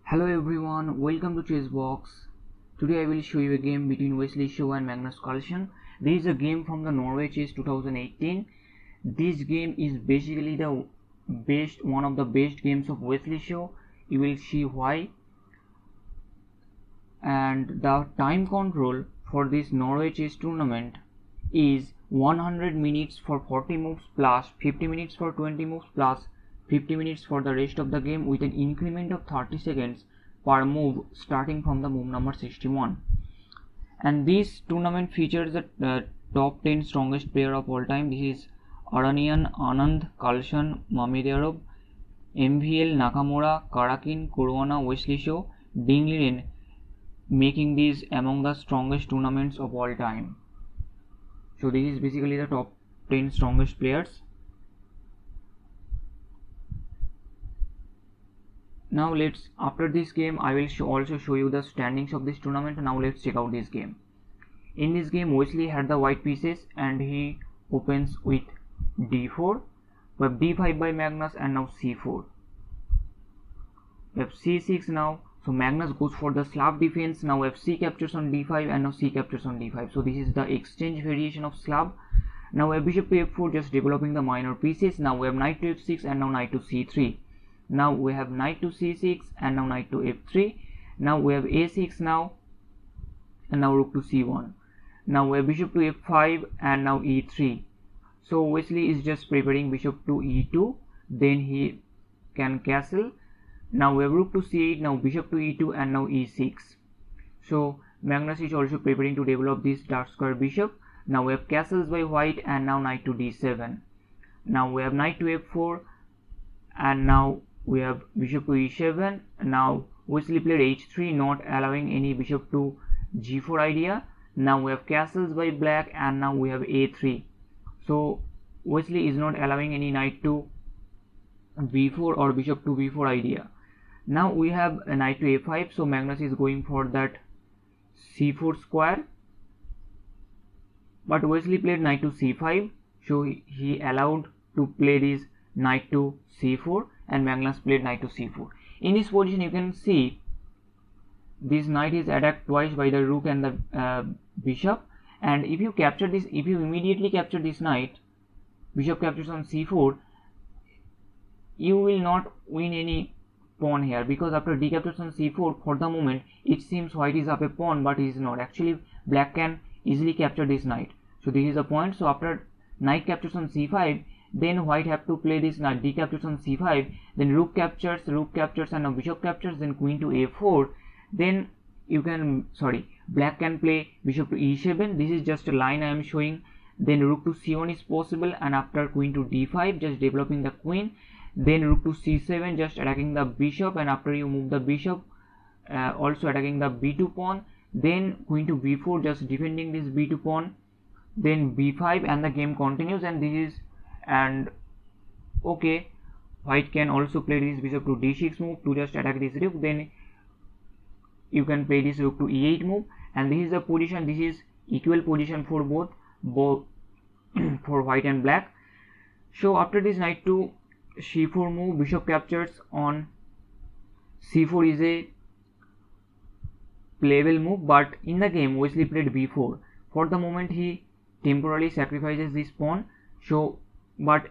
Hello everyone, welcome to Chessbox. Today I will show you a game between Wesley So and Magnus Carlsen. This is a game from the Norway Chess 2018. This game is basically one of the best games of Wesley So. You will see why. And the time control for this Norway Chess tournament is 100 minutes for 40 moves plus 50 minutes for 20 moves plus 50 minutes for the rest of the game, with an increment of 30 seconds per move starting from the move number 61. And this tournament features the top 10 strongest player of all time. This is Aronian, Anand, Carlsen, Mamedov, MVL, Nakamura, Karakin, Caruana, Wesley So, Ding Liren, making these among the strongest tournaments of all time. So this is basically the top 10 strongest players. Now after this game I will also show you the standings of this tournament. Now let's check out this game. In this game Wesley had the white pieces and he opens with d4. We have d5 by Magnus and now c4. We have c6 now. So Magnus goes for the Slav defense. Now we have c captures on d5 and now c captures on d5. So this is the exchange variation of Slav. Now we have bishop to f4, just developing the minor pieces. Now we have knight to f6 and now knight to c3. Now we have knight to c6 and now knight to f3. Now we have a6 now and now rook to c1. Now we have bishop to f5 and now e3. So Wesley is just preparing bishop to e2, then he can castle. Now we have rook to c8, now bishop to e2 and now e6. So Magnus is also preparing to develop this dark square bishop. Now we have castles by white and now knight to d7. Now we have knight to f4 and now we have bishop to e7. Now Wesley played h3, not allowing any bishop to g4 idea. Now we have castles by black and now we have a3. So Wesley is not allowing any knight to b4 or bishop to b4 idea. Now we have a knight to a5. So Magnus is going for that c4 square, but Wesley played knight to c5. So he allowed to play this knight to c4 and Magnus played knight to c4. In this position you can see this knight is attacked twice by the rook and the bishop, and if you immediately capture this knight, bishop captures on c4, you will not win any pawn here, because after d captures on c4, for the moment it seems white is up a pawn, but it is not. Actually black can easily capture this knight. So this is the point. So after knight captures on c5, then white have to play this knight, d captures on c5, then rook captures and now bishop captures, then queen to a4. Then black can play bishop to e7. This is just a line I am showing. Then rook to c1 is possible, and after queen to d5, just developing the queen. Then rook to c7, just attacking the bishop, and after you move the bishop, also attacking the b2 pawn. Then queen to b4, just defending this b2 pawn. Then b5, and the game continues. And okay, white can also play this bishop to d6 move to just attack this rook. Then you can play this rook to e8 move, and this is the position. This is equal position for both for white and black. So after this knight to c4 move, bishop captures on c4 is a playable move, but in the game Wesley played b4. For the moment he temporarily sacrifices this pawn. So but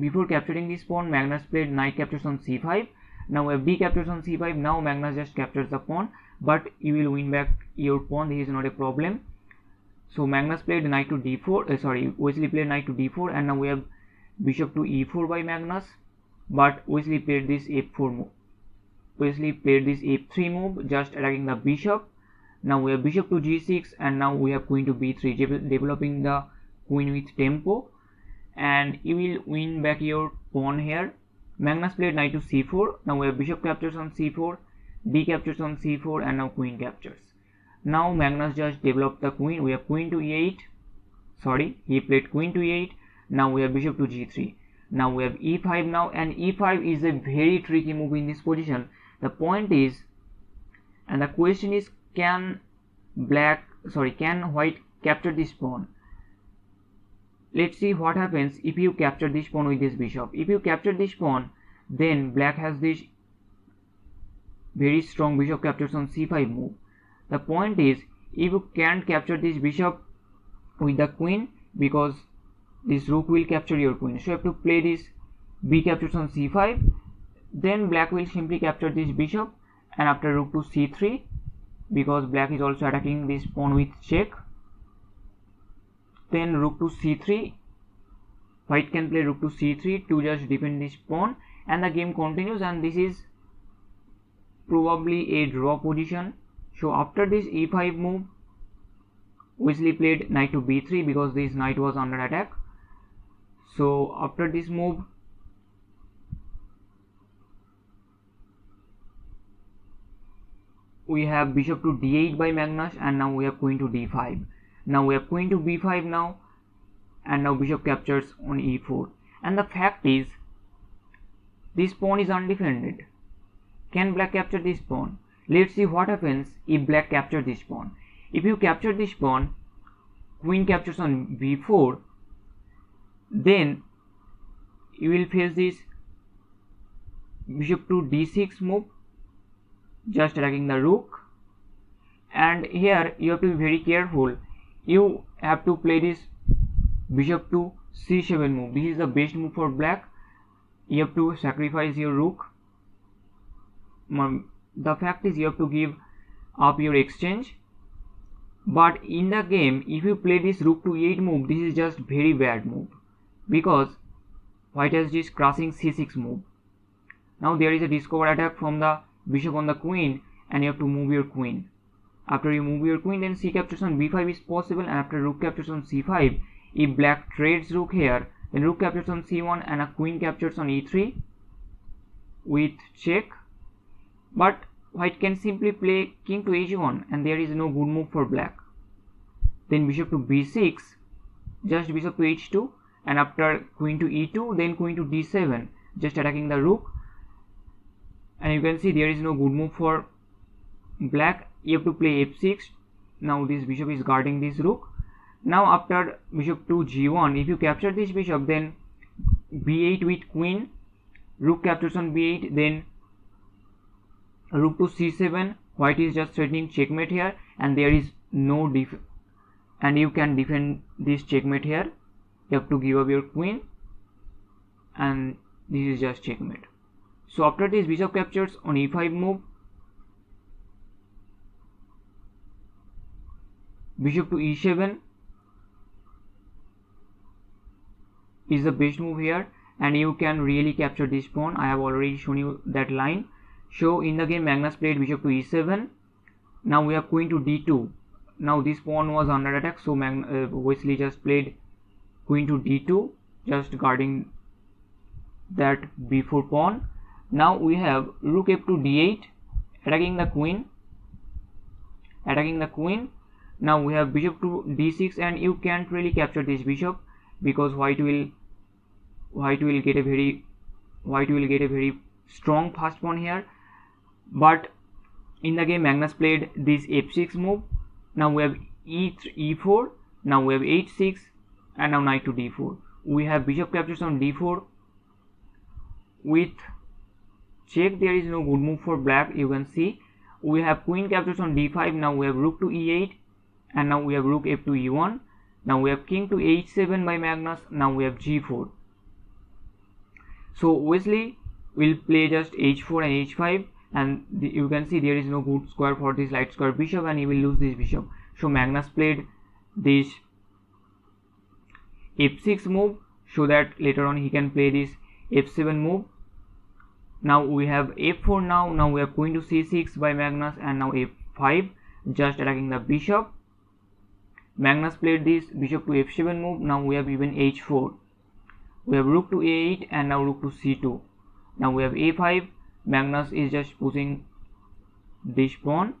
before capturing this pawn, Magnus played knight captures on c5. Now we have d captures on c5. Now Magnus just captures the pawn, but you will win back your pawn. This is not a problem. So Magnus played knight to d4. Wesley played knight to d4, and now we have bishop to e4 by Magnus. But Wesley played this f4 move. Wesley played this f3 move, just attacking the bishop. Now we have bishop to g6, and now we have queen to b3, developing the queen with tempo, and you will win back your pawn here. Magnus played knight to c4. Now we have bishop captures on c4, d captures on c4, and now queen captures. Now Magnus just developed the queen. We have queen to e8. He played queen to e8. Now we have bishop to g3. Now we have e5 now, and e5 is a very tricky move in this position. The point is, and the question is, can white capture this pawn? Let's see what happens if you capture this pawn with this bishop. If you capture this pawn, then black has this very strong bishop captures on c5 move. The point is, if you can't capture this bishop with the queen, because this rook will capture your queen, so you have to play this b captures on c5, then black will simply capture this bishop, and after rook to c3, because black is also attacking this pawn with check, then rook to c3, white can play rook to c3 to just defend this pawn, and the game continues, and this is probably a draw position. So after this e5 move, Wesley played knight to b3 because this knight was under attack. So after this move, we have bishop to d8 by Magnus, and now we have queen to d5. Now we have queen to b5 now, and now bishop captures on e4. And the fact is, this pawn is undefended. Can black capture this pawn? Let's see what happens if black capture this pawn. If you capture this pawn, queen captures on b4, then you will face this bishop to d6 move, just attacking the rook. And here you have to be very careful. You have to play this bishop to c7 move. This is the best move for black. You have to sacrifice your rook. The fact is, you have to give up your exchange. But in the game, if you play this rook to e8 move, this is just very bad move, because white has this crushing c6 move. Now there is a discover attack from the bishop on the queen, and you have to move your queen. After you move your queen, then c captures on b5 is possible, and after rook captures on c5, if black trades rook here, then rook captures on c1 and a queen captures on e3 with check. But white can simply play king to h1, and there is no good move for black. Then bishop to b6, just bishop to h2, and after queen to e2, then queen to d7, just attacking the rook. And you can see there is no good move for black. You have to play f6. Now this bishop is guarding this rook. Now after bishop to g1, if you capture this bishop, then b8 with queen, rook captures on b8, then rook to c7. White is just threatening checkmate here, and there is no and you can defend this checkmate here. You have to give up your queen, and this is just checkmate. So after this, bishop captures on e5 move, bishop to e7 is the best move here, and you can really capture this pawn. I have already shown you that line. So in the game, Magnus played bishop to e7. Now we have queen to d2. Now this pawn was under attack, so Wesley just played queen to d2, just guarding that b4 pawn. Now we have rook f to d8, attacking the queen. Now we have bishop to d6, and you can't really capture this bishop, because white will get a very strong fast pawn here. But in the game, Magnus played this f6 move. Now we have e4, now we have h6, and now knight to d4. We have bishop captures on d4 with check. There is no good move for black. You can see we have queen captures on d5. Now we have rook to e8, and now we have rook f to e1. Now we have king to h7 by Magnus. Now we have g4. So Wesley will play just h4 and h5, and you can see there is no good square for this light square bishop, and he will lose this bishop. So Magnus played this f6 move, so that later on he can play this f7 move. Now we have f4 now we have queen to c6 by Magnus, and now f5, just attacking the bishop. Magnus played this bishop to f7 move. Now we have even h4. We have rook to a8, and now rook to c2. Now we have a5. Magnus is just pushing this pawn,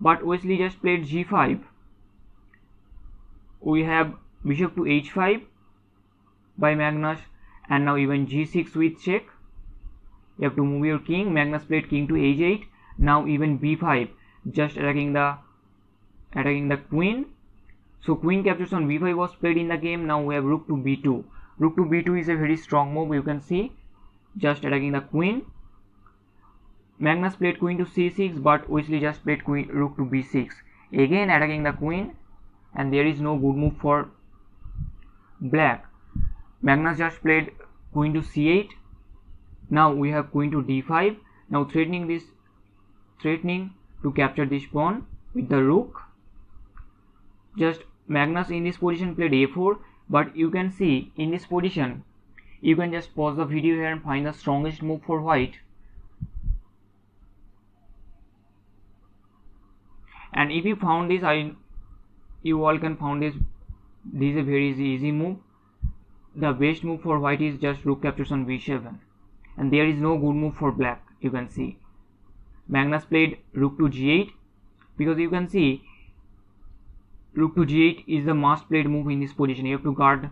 but Wesley just played g5. We have bishop to h5 by Magnus, and now even g6 with check. You have to move your king. Magnus played king to h8. Now even b5, just attacking the queen. So queen captures on b5 was played in the game. Now we have rook to b2. Rook to b2 is a very strong move. You can see, just attacking the queen. Magnus played queen to c6, but Wesley just played rook to b6, again attacking the queen, and there is no good move for black. Magnus just played queen to c8. Now we have queen to d5, now threatening to capture this pawn with the rook. Just Magnus in this position played a4, but you can see in this position, you can just pause the video here and find the strongest move for white. And if you found this, you all can found this is a very easy move. The best move for white is just rook captures on b7, and there is no good move for black. You can see Magnus played rook to g8, because you can see rook to g8 is the must played move in this position. You have to guard,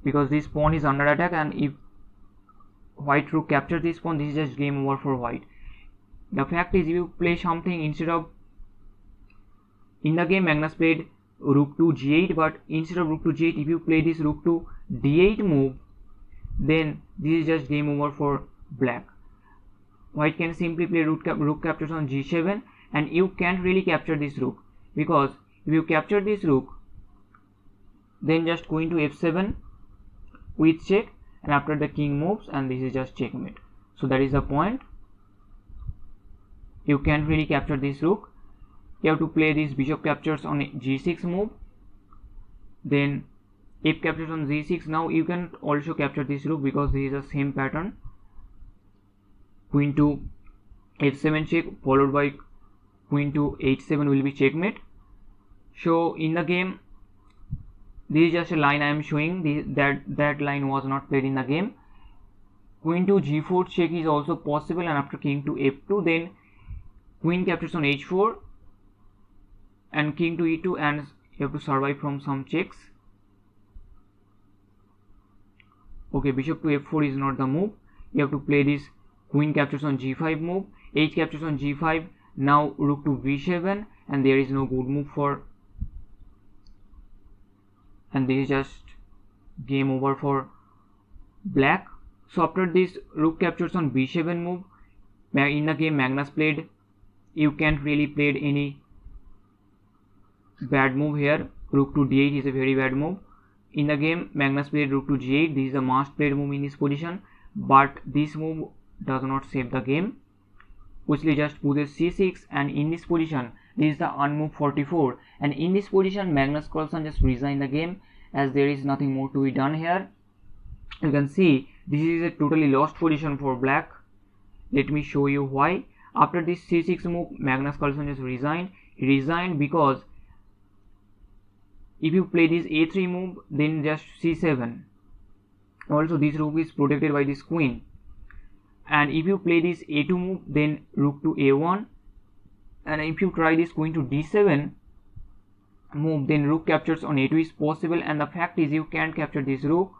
because this pawn is under attack, and if white rook captures this pawn, this is just game over for white. The fact is, if you play something instead of, in the game Magnus played rook to g8, but instead of rook to g8, if you play this rook to d8 move, then this is just game over for black. White can simply play rook captures on g7, and you can't really capture this rook, because if you capture this rook, then just queen to f7 with check, and after the king moves, and this is just checkmate. So that is the point. You can't really capture this rook. You have to play this bishop captures on g6 move, then f captures on g6. Now you can also capture this rook, because this is the same pattern. Queen to f7 check, followed by queen to h7 will be checkmate. So in the game, this is just a line I am showing. That line was not played in the game. Queen to g4 check is also possible, and after king to f2, then queen captures on h4 and king to e2, and you have to survive from some checks. Okay, bishop to f4 is not the move. You have to play this queen captures on g5 move, h captures on g5. Now rook to b7, and there is no good move for, and this is just game over for black. So after this rook captures on b7 move, in the game Magnus played, you can't really play any bad move here. Rook to d8 is a very bad move. In the game Magnus played rook to g8. This is the must played move in this position, but this move does not save the game. Wesley just pushes c6, and in this position, this is the unmove 44, and in this position Magnus Carlsen just resigned the game, as there is nothing more to be done here. You can see this is a totally lost position for black. Let me show you why. After this c6 move, Magnus Carlsen just resigned. He resigned because if you play this a3 move, then just c7. Also this rook is protected by this queen, and if you play this a2 move, then rook to a1, and if you try this queen to d7 move, then rook captures on a2 is possible, and the fact is you can't capture this rook,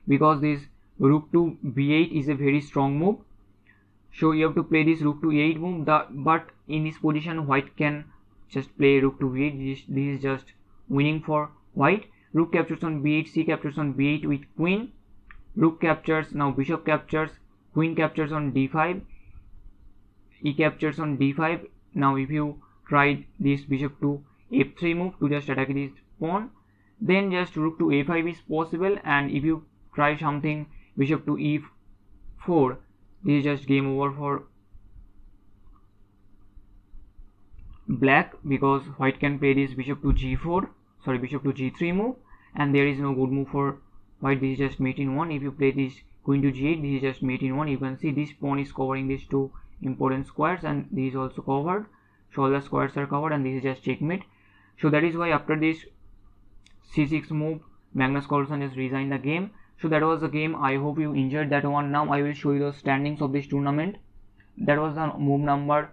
because this rook to b8 is a very strong move. So you have to play this rook to a8 move, but in this position white can just play rook to b8. This is just winning for white. Rook captures on b8, c captures on b8 with queen, rook captures, now bishop captures, queen captures on d5, e captures on d5. Now if you try this bishop to f3 move to just attack this pawn, then just rook to a5 is possible, and if you try something bishop to e4, this is just game over for black, because white can play this bishop to g3 move, and there is no good move for white. This is just mate in 1. If you play this queen to g8, this is just mate in 1. You can see this pawn is covering these two important squares, and this is also covered, so all the squares are covered, and this is just checkmate. So that is why after this c6 move, Magnus Carlsen just resigned the game. So that was the game. I hope you enjoyed that one. Now I will show you the standings of this tournament. That was the move number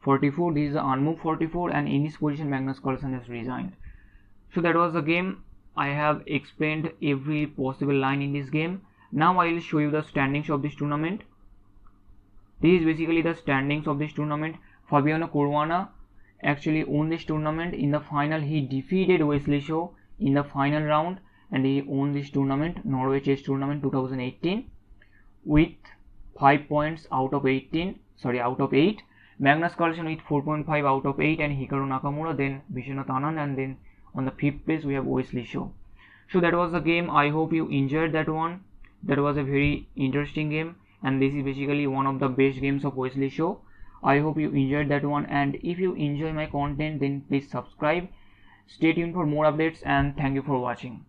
44. This is the unmove 44, and in this position Magnus Carlsen has resigned. So that was the game. I have explained every possible line in this game. Now I will show you the standings of this tournament. This is basically the standings of this tournament. Fabiano Caruana actually won this tournament. In the final he defeated Wesley So in the final round, and he won this tournament, Norway Chess Tournament 2018, with 5 points out of 8. Magnus Carlsen with 4.5 out of 8, and Hikaru Nakamura, then Vishwanath Anand, and then on the 5th place we have Wesley So. So that was the game. I hope you enjoyed that one. That was a very interesting game, and this is basically one of the best games of Wesley So. I hope you enjoyed that one, and if you enjoy my content, then please subscribe. Stay tuned for more updates, and thank you for watching.